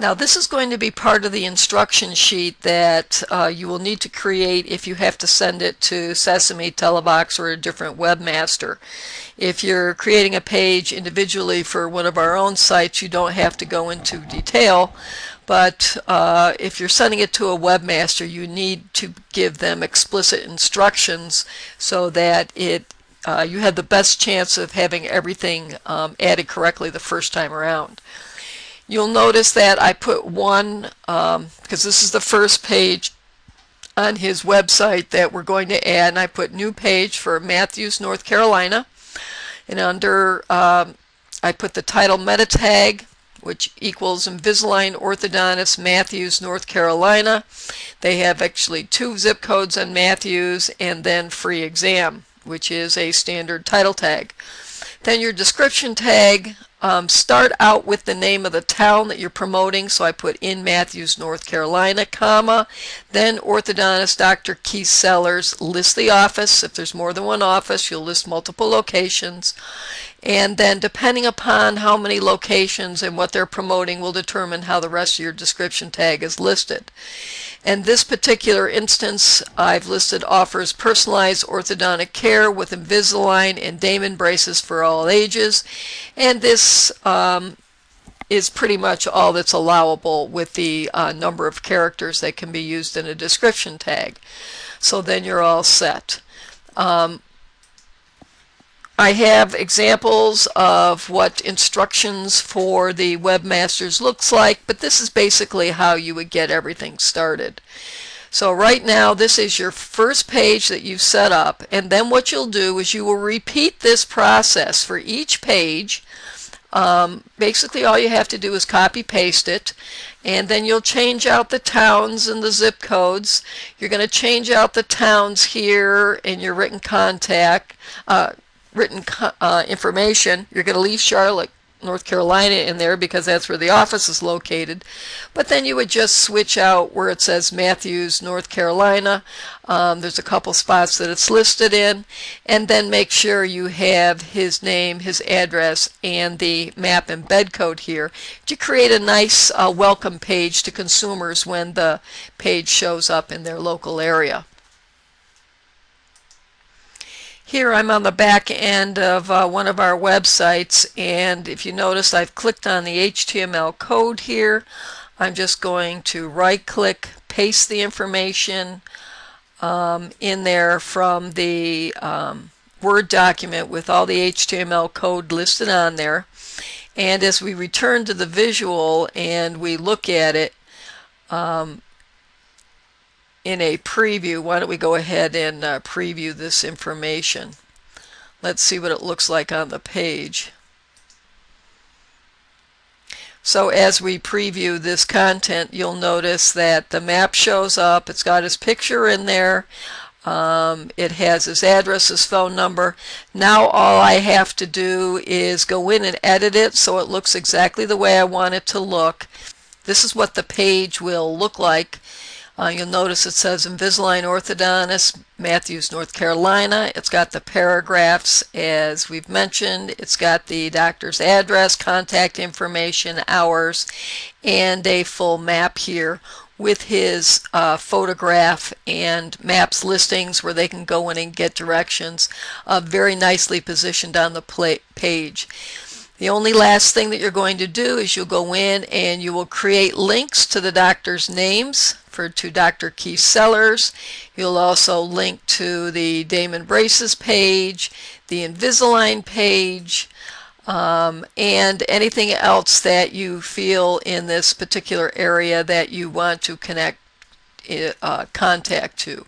Now this is going to be part of the instruction sheet that you will need to create if you have to send it to Sesame, Telebox, or a different webmaster. If you're creating a page individually for one of our own sites, you don't have to go into detail, but if you're sending it to a webmaster, you need to give them explicit instructions so that you have the best chance of having everything added correctly the first time around. You'll notice that I put one, because this is the first page on his website that we're going to add, and I put new page for Matthews, North Carolina. And under, I put the title meta tag, which equals Invisalign Orthodontist, Matthews, North Carolina. They have actually 2 zip codes on Matthews, and then free exam, which is a standard title tag. Then your description tag, start out with the name of the town that you're promoting, so I put in Matthews, North Carolina, comma, then orthodontist Dr. Keith Sellers, list the office. If there's more than one office, you'll list multiple locations, and then depending upon how many locations and what they're promoting will determine how the rest of your description tag is listed. In this particular instance, I've listed offers personalized orthodontic care with Invisalign and Damon braces for all ages, and this is pretty much all that's allowable with the number of characters that can be used in a description tag. So then you're all set. I have examples of what instructions for the webmasters looks like, but this is basically how you would get everything started. So right now this is your first page that you've set up, and then what you'll do is you will repeat this process for each page. Basically all you have to do is copy paste it, and then you'll change out the towns and the zip codes. You're going to change out the towns here in your written information. You're going to leave Charlotte, North Carolina in there because that's where the office is located, but then you would just switch out where it says Matthews, North Carolina. There's a couple spots that it's listed in, and then make sure you have his name, his address, and the map embed code here to create a nice welcome page to consumers when the page shows up in their local area. Here I'm on the back end of one of our websites, and if you notice I've clicked on the HTML code here. I'm just going to right click, paste the information in there from the Word document with all the HTML code listed on there. And as we return to the visual and we look at it in a preview, why don't we go ahead and preview this information. Let's see what it looks like on the page. So as we preview this content, you'll notice that the map shows up. It's got his picture in there. It has his address, his phone number. Now all I have to do is go in and edit it so it looks exactly the way I want it to look. This is what the page will look like. You'll notice it says Invisalign Orthodontist, Matthews, North Carolina. It's got the paragraphs as we've mentioned. It's got the doctor's address, contact information, hours, and a full map here with his photograph and maps listings where they can go in and get directions, very nicely positioned on the page. The only last thing that you're going to do is you'll go in and you will create links to the doctor's names to Dr. Keith Sellers. You'll also link to the Damon Braces page, the Invisalign page, and anything else that you feel in this particular area that you want to connect contact to.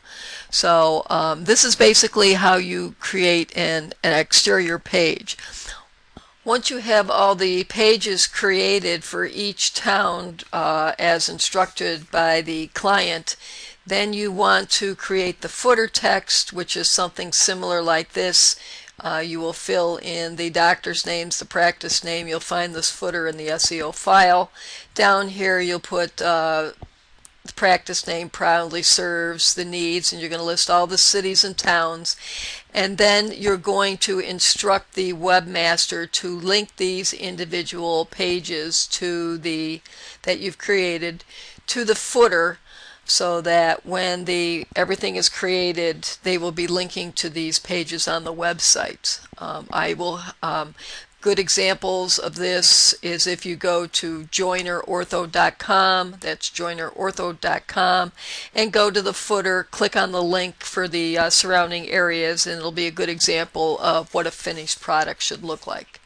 So this is basically how you create an exterior page. Once you have all the pages created for each town as instructed by the client, then you want to create the footer text, which is something similar like this. You will fill in the doctor's names, the practice name. You'll find this footer in the SEO file. Down here you'll put the practice name proudly serves the needs, and you're going to list all the cities and towns. And then you're going to instruct the webmaster to link these individual pages to that you've created to the footer, so that when everything is created, they will be linking to these pages on the website. Good examples of this is if you go to joinerortho.com, that's joinerortho.com, and go to the footer, click on the link for the surrounding areas, and it'll be a good example of what a finished product should look like.